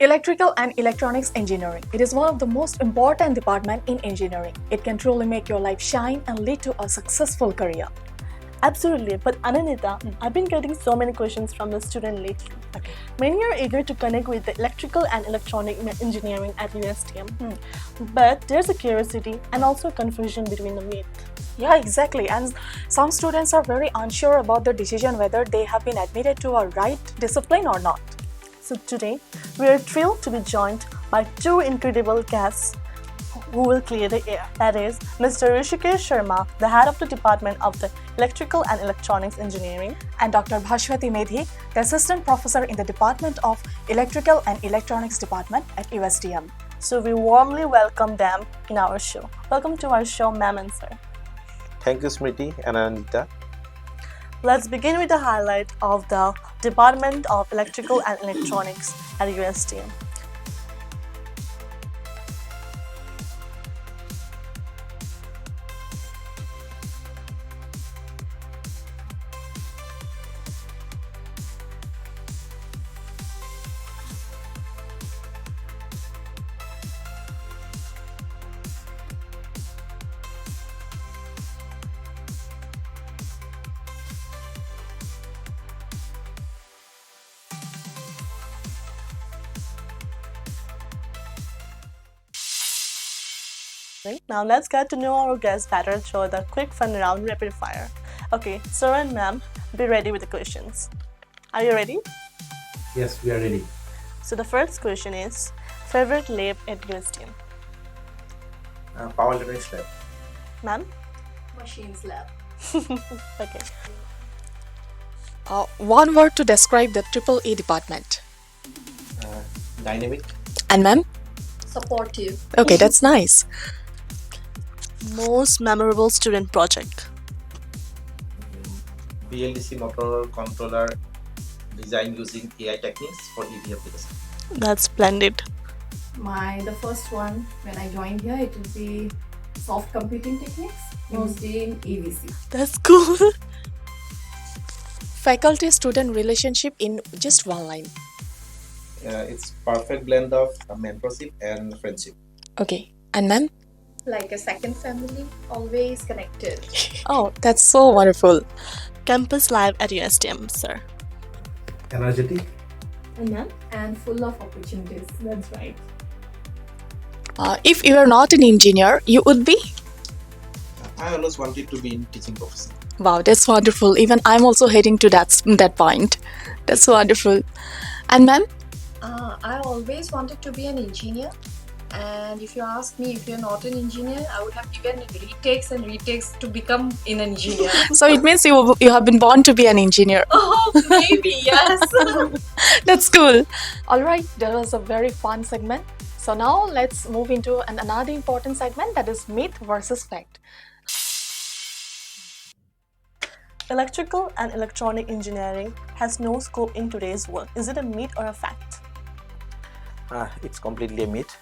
Electrical and Electronics Engineering. It is one of the most important departments in engineering. It can truly make your life shine and lead to a successful career. Absolutely, but Anindita, I've been getting so many questions from the student lately. Many are eager to connect with the electrical and electronic engineering at USTM, but there's a curiosity and also confusion between the myth. Yeah, exactly. And some students are very unsure about the decision whether they have been admitted to a right discipline or not. So today, we are thrilled to be joined by two incredible guests who will clear the air. That is, Mr. Hrishikesh Sarma, the head of the Department of the Electrical and Electronics Engineering, and Dr. Bhaswati Medhi, the Assistant Professor in the Department of Electrical and Electronics Department at USTM. So we warmly welcome them in our show. Welcome to our show, ma'am and sir. Thank you, Smriti and Anindita. Let's begin with the highlight of the Department of Electrical and Electronics at USTM. Now let's get to know our guests better through the quick fun round rapid fire. Okay, sir and ma'am, be ready with the questions. Are you ready? Yes, we are ready. So the first question is, favorite lab at USTM? Power electronics lab. Ma'am? Machines lab. Okay. One word to describe the EEE department. Dynamic. And ma'am? Supportive. Okay, that's nice. Most memorable student project? BLDC motor controller design using AI techniques for EV application. That's splendid. The first one when I joined here, it will be soft computing techniques used in EVC. That's cool. Faculty-student relationship in just one line. It's perfect blend of mentorship and friendship. Okay, and ma'am? Like a second family, always connected. Oh, that's so wonderful. Campus life at USTM, sir. Energetic. And full of opportunities. That's right. If you are not an engineer, you would be? I always wanted to be in teaching profession. Wow, that's wonderful. Even I'm also heading to that point. That's wonderful. And ma'am? I always wanted to be an engineer. And if you ask me if you're not an engineer, I would have given retakes and retakes to become an engineer. So it means you have been born to be an engineer. Oh, maybe, yes. That's cool. Alright, that was a very fun segment. So now let's move into another important segment, that is myth versus fact. Electrical and electronic engineering has no scope in today's world. Is it a myth or a fact? It's completely a myth.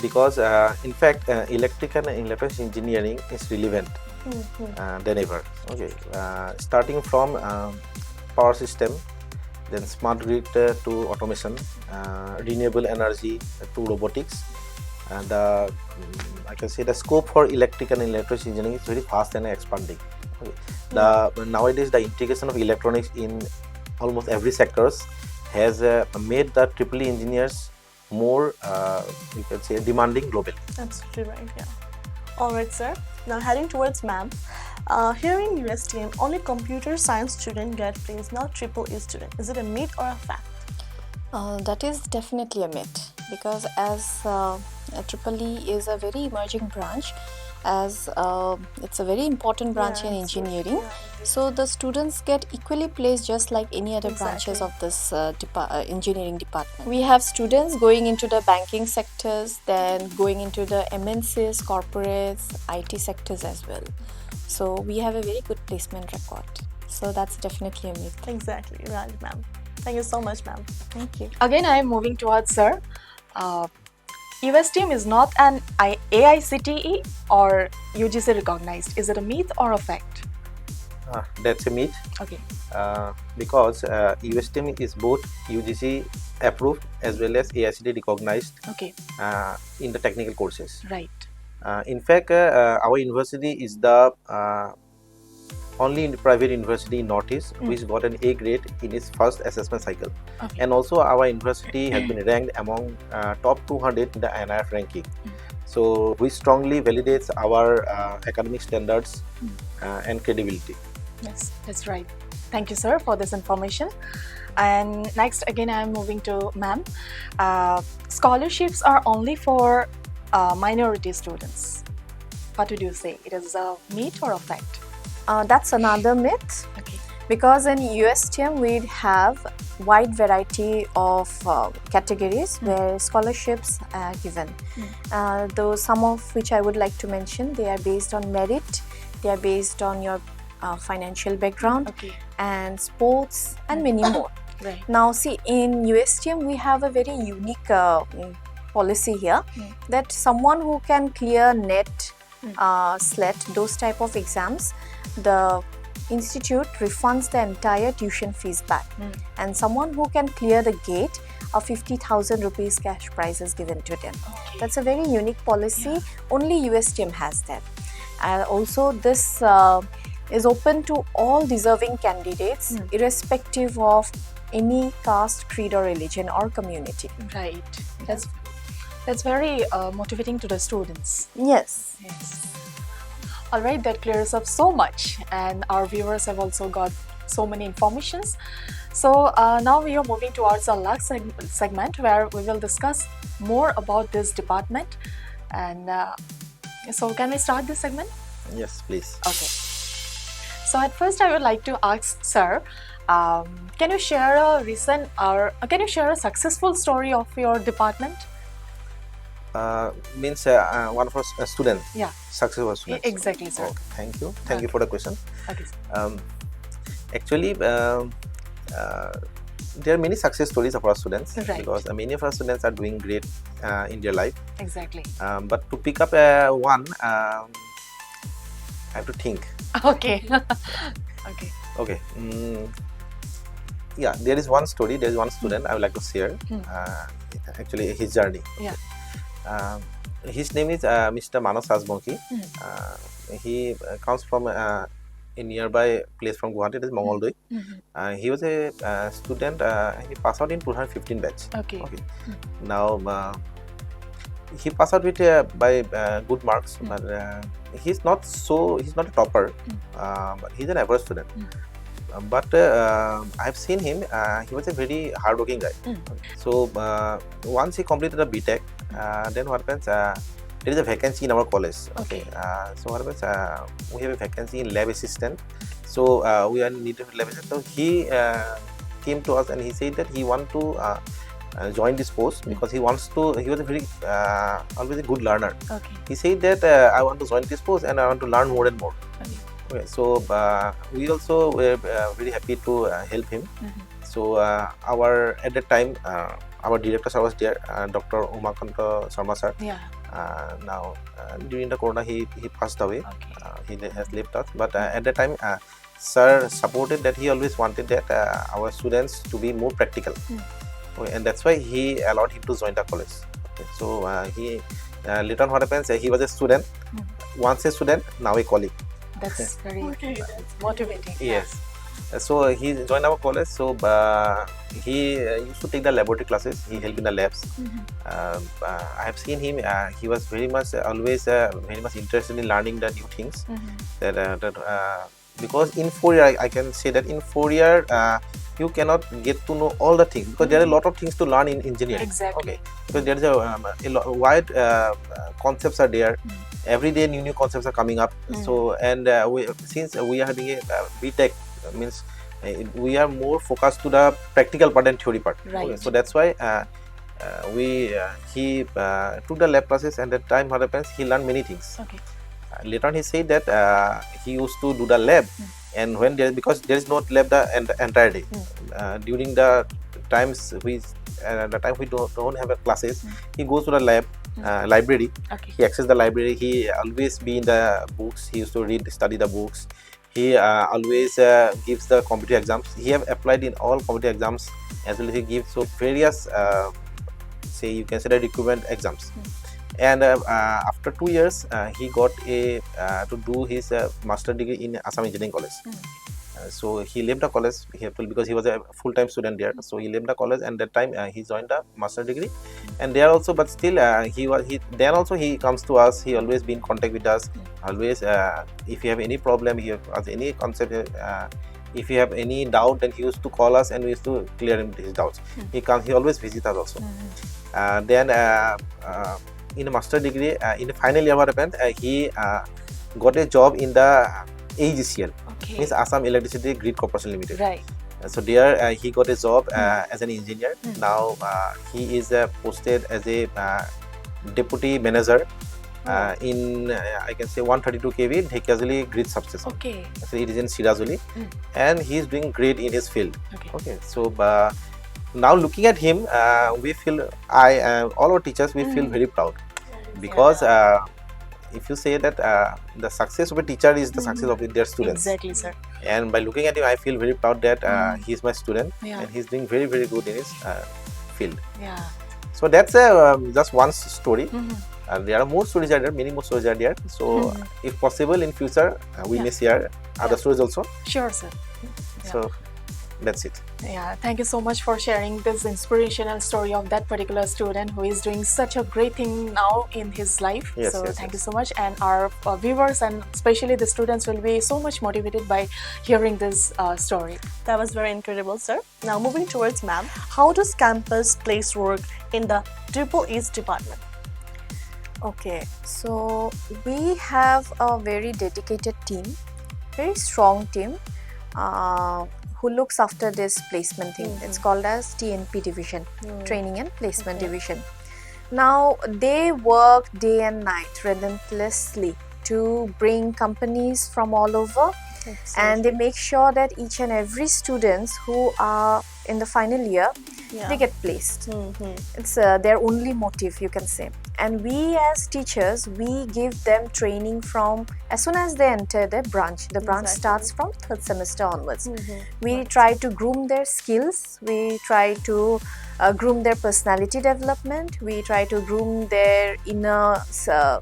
Because in fact electrical and electronics engineering is relevant than ever. Okay, starting from power system, then smart grid to automation, renewable energy to robotics, and I can say the scope for electrical and electronics engineering is very fast and expanding. Okay. Nowadays the integration of electronics in almost every sectors has made the EEE engineers more, you can say, demanding globally. Absolutely right, yeah. Alright, sir. Now heading towards ma'am. Here in USTM, only computer science students get placed, not EEE student. Is it a myth or a fact? That is definitely a myth, because as EEE is a very emerging branch, as it's a very important branch in engineering. So the students get equally placed just like any other branches of this engineering department. We have students going into the banking sectors, then going into the MNCs, corporates, IT sectors as well. So we have a very good placement record. So that's definitely a myth. Exactly, right, ma'am. Thank you so much, ma'am. Thank you. Again, I am moving towards sir. USTM is not an AICTE or UGC recognized. Is it a myth or a fact? That's a myth. Okay. Because USTM is both UGC approved as well as AICTE recognized Okay. in the technical courses. Right. In fact, our university is the only private university in Northeast which got an A grade in its first assessment cycle. Okay. And also our university has been ranked among top 200 in the NIRF ranking. So which strongly validates our academic standards and credibility. Yes, that's right. Thank you, sir, for this information. And next, again, I am moving to ma'am. Scholarships are only for minority students. What would you say? It is a myth or a fact? That's another myth. Okay. Because in USTM we have wide variety of categories where scholarships are given. Though some of which I would like to mention, they are based on merit, they are based on your financial background, Okay. and sports, and many more. Right. Now see, in USTM we have a very unique policy here that someone who can clear NET, SLET, those type of exams, the institute refunds the entire tuition fees back, and someone who can clear the gate, a 50,000 rupees cash prize is given to them. Okay. That's a very unique policy. Only USTM has that. Also, this is open to all deserving candidates, irrespective of any caste, creed, or religion or community. Right. That's very motivating to the students. Yes. Yes. All right, that clears up so much, and our viewers have also got so many informations. So now we are moving towards our last segment where we will discuss more about this department. And so can we start this segment? Yes, please. Okay. So at first I would like to ask sir, can you share a successful story of your department? Means one of our students. Yeah. Successful students. Exactly, sir. Oh, thank you. Thank you for the question. Okay, sir. Actually, there are many success stories of our students, Right. because many of our students are doing great in their life. Exactly. But to pick up one, I have to think. Okay. Okay. Okay. Yeah, there is one story. There is one student I would like to share. Actually, his journey. Yeah. His name is Mr. Manas Rajbanki. He comes from a nearby place from Guwahati, it is Mongoldoy. He was a student. He passed out in 2015 batch. Okay. Now he passed out with by good marks, but he's not a topper. But he's an average student. But I've seen him. He was a very hardworking guy. So once he completed a BTech, then what happens? There is a vacancy in our college. Okay. So what happens? We have a vacancy in lab assistant. So we are needed lab assistant. So he came to us and he said that he want to join this course because he wants to. He was a very always a good learner. Okay. He said that I want to join this course and I want to learn more and more. Okay, so we also were very happy to help him. So at that time our director sir was there, Dr. Umakanta Sarma sir. Yeah. Now during the corona he passed away. Okay. He has left us, but at that time sir supported that. He always wanted that our students to be more practical. Okay, and that's why he allowed him to join the college. Okay, so he later on what happens, he was a student, once a student, now a colleague. That's very motivating. Yes. So he joined our college. So he used to take the laboratory classes. He helped in the labs. I have seen him. He was very much always very much interested in learning the new things. Because in 4 years, I can say that in 4 years you cannot get to know all the things, because there are a lot of things to learn in engineering. Exactly. Okay. Because there is a wide concepts are there. Every day new concepts are coming up. So and since we are having a BTech, means we are more focused to the practical part and theory part. Right. Okay, so that's why he took the lab classes, and at that time what happens, he learned many things. Okay. Later on he said that he used to do the lab, and when because there is no lab the entire day. During the times we don't have classes, he goes to the lab. Library. Okay. He access the library. He always be in the books. He used to study the books. He always gives the competitive exams. He have applied in all competitive exams as well as he gives so various say you can say the recruitment exams. And after 2 years he got a to do his master degree in Assam Engineering College. So he left the college because he was a full-time student there. So he left the college, and that time he joined the master degree. And there also, but still then also he comes to us. He always be in contact with us. Always, if you have any problem, he has any concept. If you have any doubt, then he used to call us, and we used to clear him his doubts. He always visit us also. Then in a master degree, in the final year, what happened? He got a job in the AGCL. Means Assam Electricity Grid Corporation Limited. Right. So there he got a job as an engineer. Now he is posted as a deputy manager in I can say 132 kV Dhekazuli grid substation. Okay. So it is in Sirajuli, and he is doing great in his field. Okay. So now looking at him, we feel all our teachers we feel very proud because. If you say that the success of a teacher is the success of their students. Exactly, sir. And by looking at him, I feel very proud that he is my student and he's doing very, very good in his field. Yeah. So that's just one story. And there are more stories are there, many more stories are there. So if possible in future, we may share other stories also. Sure, sir. So that's it. Yeah, thank you so much for sharing this inspirational story of that particular student who is doing such a great thing now in his life. Yes, so yes, thank you yes. so much, and our viewers and especially the students will be so much motivated by hearing this story. That was very incredible, sir. Now moving towards ma'am, how does campus place work in the EEE department? Okay, so we have a very dedicated team, very strong team who looks after this placement thing. It's called as TNP division, Training and Placement Division. Now they work day and night relentlessly to bring companies from all over, and they make sure that each and every students who are in the final year they get placed. It's their only motive, you can say. And we as teachers, we give them training from as soon as they enter the branch. The branch starts from 3rd semester onwards. We try to groom their skills. We try to groom their personality development. We try to groom their inner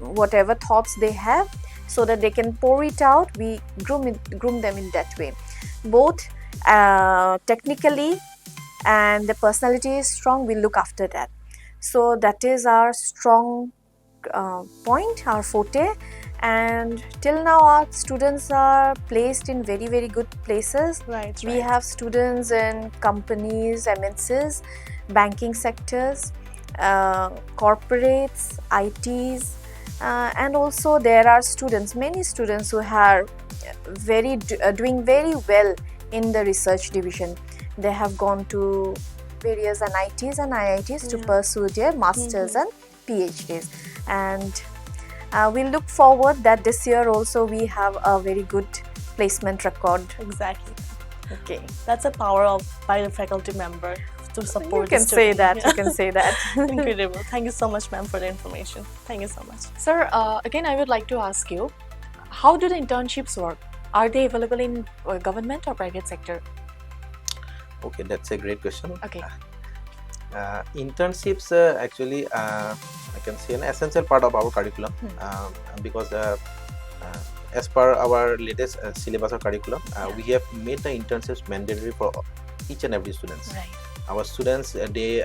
whatever thoughts they have, so that they can pour it out. We groom them in that way, both technically, and the personality is strong. We look after that. So that is our strong point, our forte. And till now our students are placed in very, very good places. We have students in companies, MNCs, banking sectors, corporates, ITs, and also there are students, many students who are doing very well in the research division. They have gone to various NITs and IITs to pursue their masters and PhDs. And we look forward that this year also we have a very good placement record. Exactly. Okay, that's a power of by the faculty member to support. You can say that. You can say that. Incredible. Thank you so much, ma'am, for the information. Thank you so much. Sir, again, I would like to ask you, how do the internships work? Are they available in government or private sector? Okay, that's a great question. Okay. Internships actually I can say an essential part of our curriculum because as per our latest syllabus or curriculum, we have made the internships mandatory for each and every students. Right. Our students they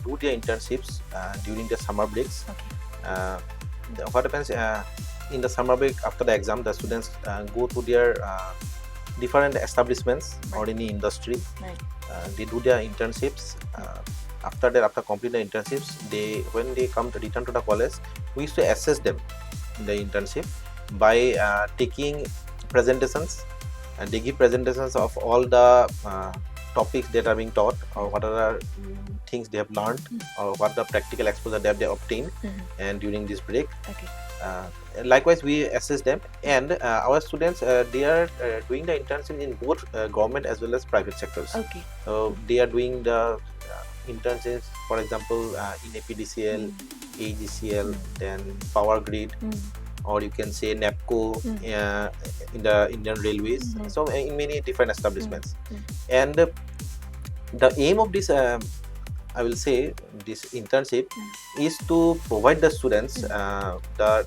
do their internships during the summer breaks. What happens in the summer break after the exam, the students go to their different establishments or any industry. They do their internships. After that, after completing the internships, when they come to return to the college, we used to assess them in the internship by taking presentations, and they give presentations of all the topics that are being taught, or what are the things they have learned, or what the practical exposure that they obtained and during this break. Likewise, we assess them, and our students they are doing the internship in both government as well as private sectors. So they are doing the internships, for example, in APDCL, AGCL, then power grid, or you can say NAPCO in the Indian Railways. So in many different establishments. And the aim of this, I will say, this internship is to provide the students the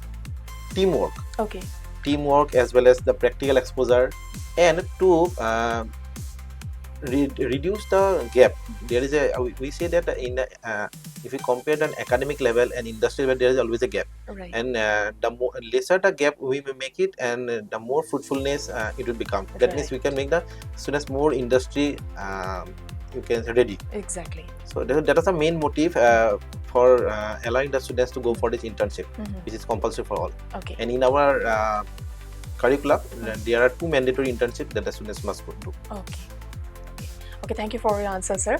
teamwork. Okay. Teamwork as well as the practical exposure, and to reduce the gap. There is we say that if you compare an academic level and industry level, there is always a gap. Right. And the more lesser the gap we may make it, and the more fruitfulness it will become. That means we can make the students more industry you can say ready. Exactly. So that is the main motive for allowing the students to go for this internship, which is compulsory for all. Okay. And in our curriculum, there are 2 mandatory internships that the students must go to. Okay. Okay, thank you for your answer, sir.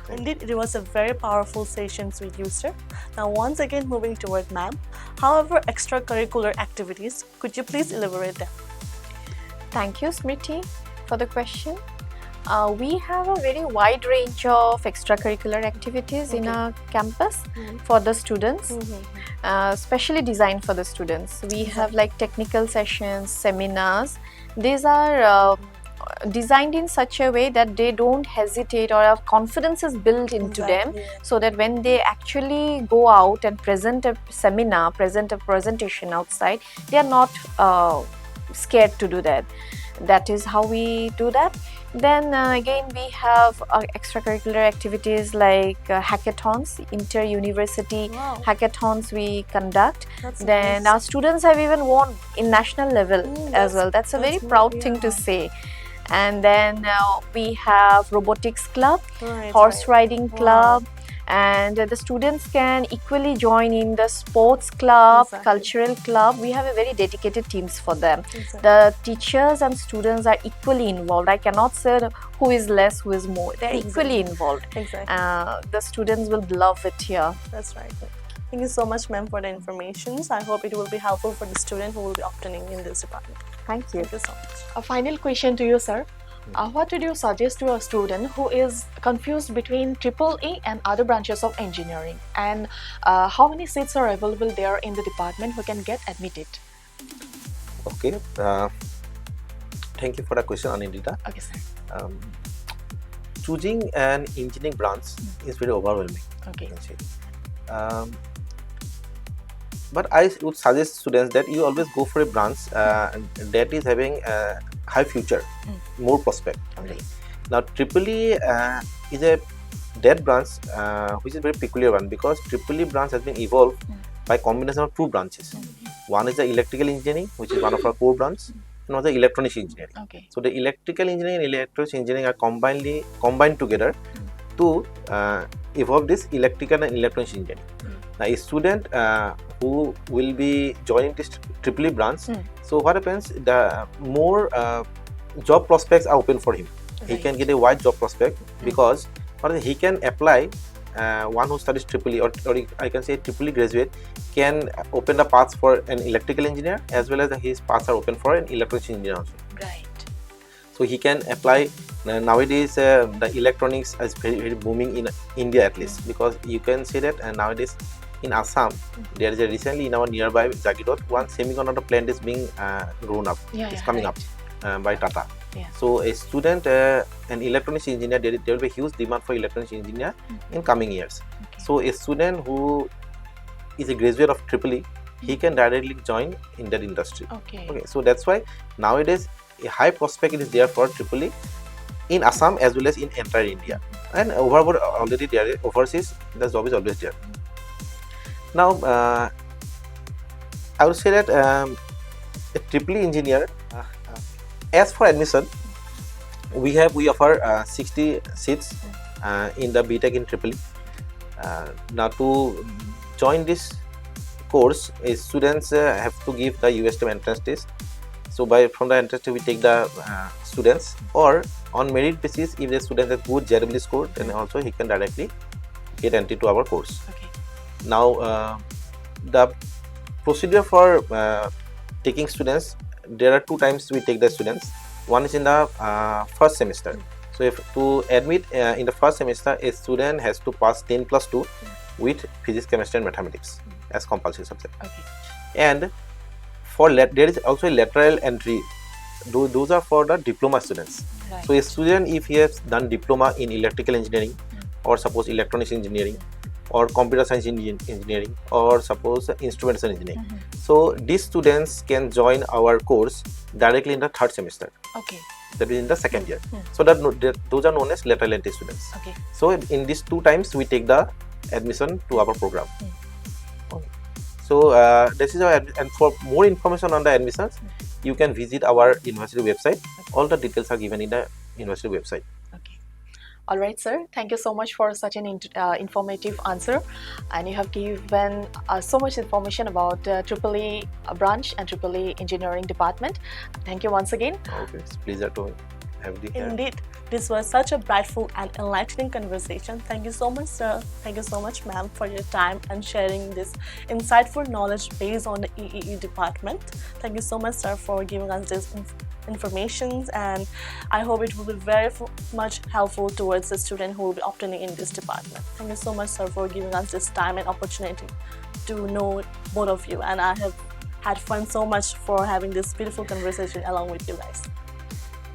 Indeed, it was a very powerful session with you, sir. Now, once again, moving toward ma'am. However, extracurricular activities, could you please elaborate them? Thank you, Smriti, for the question. We have a very wide range of extracurricular activities in our campus for the students, specially designed for the students. We have like technical sessions, seminars. These are designed in such a way that they don't hesitate, or have confidence is built into them, so that when they actually go out and present a seminar, present a presentation outside, they are not scared to do that. That is how we do that. Then again, we have extracurricular activities like hackathons, inter-university hackathons we conduct. Then our students have even won in national level as well. That's a very proud thing to say. And then we have robotics club, horse riding club, and the students can equally join in the sports club, cultural club. We have a very dedicated teams for them. The teachers and students are equally involved. I cannot say who is less, who is more. They're equally involved. The students will love it here. That's right. Thank you so much, ma'am, for the information. I hope it will be helpful for the student who will be obtaining in this department. Thank you. Thank you so much. A final question to you, sir. What would you suggest to a student who is confused between EEE and other branches of engineering? And how many seats are available there in the department who can get admitted? Okay. Thank you for the question, Anindita. Okay, sir. Choosing an engineering branch is very overwhelming. Okay. You can say. But I would suggest students that you always go for a branch that is having a high future, more prospect. Okay. Now, EEE is that branch which is a very peculiar one, because EEE branch has been evolved by combination of 2 branches. One is the electrical engineering, which is one of our core branch, and one is the electronics engineering. Okay. So the electrical engineering and electronics engineering are combined together to evolve this electrical and electronics engineering. Now, a student who will be joining this EEE branch, so what happens, the more job prospects are open for him. He can get a wide job prospect, because he can apply, one who studies EEE, or I can say EEE graduate, can open the paths for an electrical engineer, as well as his paths are open for an electronics engineer also. Right. So he can apply. Nowadays the electronics is very, very booming in India, at least, because you can say that nowadays in Assam there is a recently in our nearby Jagirot, one semiconductor plant is being grown up. It's coming up by Tata. So a student, an electronics engineer, there will be a huge demand for electronics engineer in coming years. So a student who is a graduate of EEE, he can directly join in that industry. Okay. So that's why nowadays a high prospect is there for EEE in Assam as well as in entire India, and overall already there overseas the job is always there. Now I would say that a EEE engineer, as for admission, we offer 60 seats in the BTech in EEE. Now to join this course, students have to give the USTM entrance test. So from the entrance test we take the students, or on merit basis, if the student has good JW score, then also he can directly get entry to our course. Okay. Now the procedure for taking students, there are 2 times we take the students. One is in the first semester. So if to admit in the first semester, a student has to pass 10+2 with physics, chemistry and mathematics as compulsory subject. Okay. And there is also a lateral entry. Those are for the diploma students. Right. So a student, if he has done diploma in electrical engineering, or suppose electronics engineering, or computer science engineering, or suppose instrumentation engineering, so these students can join our course directly in the third semester. Okay. That is in the second year. So those are known as lateral entry students. Okay. So in these 2 times we take the admission to our program. Okay. So this is our and for more information on the admissions, you can visit our university website. All the details are given in the university website. Okay. All right, sir. Thank you so much for such an informative answer, and you have given so much information about EEE branch and EEE engineering department. Thank you once again. Okay, it's a pleasure to have you here. Indeed, this was such a brightful and enlightening conversation. Thank you so much, sir. Thank you so much, ma'am, for your time and sharing this insightful knowledge based on the EEE department. Thank you so much, sir, for giving us this information, and I hope it will be very much helpful towards the student who will be obtaining in this department. Thank you so much, sir, for giving us this time and opportunity to know both of you, and I have had fun so much for having this beautiful conversation along with you guys.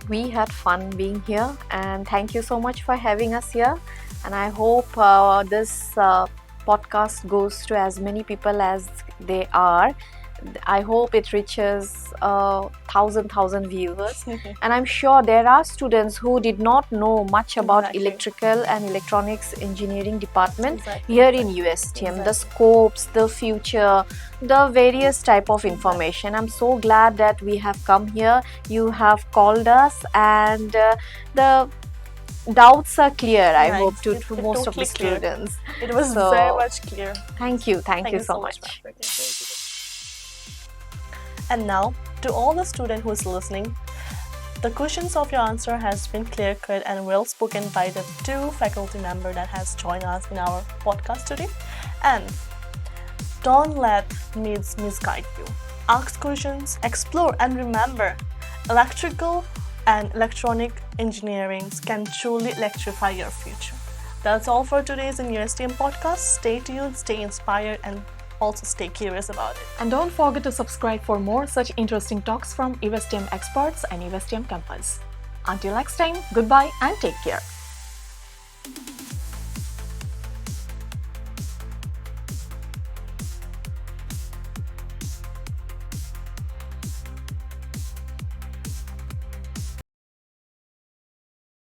We had fun being here, and thank you so much for having us here. And I hope this podcast goes to as many people as they are. I hope it reaches 1,000 viewers. And I'm sure there are students who did not know much about electrical and electronics engineering department here in USTM, the scopes, the future, the various type of information. I'm so glad that we have come here. You have called us, and the doubts are clear, I hope, to most of the students. It was very much clear. Thank you so much. And now, to all the student who is listening, the questions of your answer has been clear-cut and well spoken by the 2 faculty members that has joined us in our podcast today. And don't let myths misguide you. Ask questions, explore, and remember, electrical and electronic engineering can truly electrify your future. That's all for today's USTM podcast. Stay tuned, stay inspired, and also stay curious about it. And don't forget to subscribe for more such interesting talks from USTM experts and USTM campus. Until next time, goodbye and take care.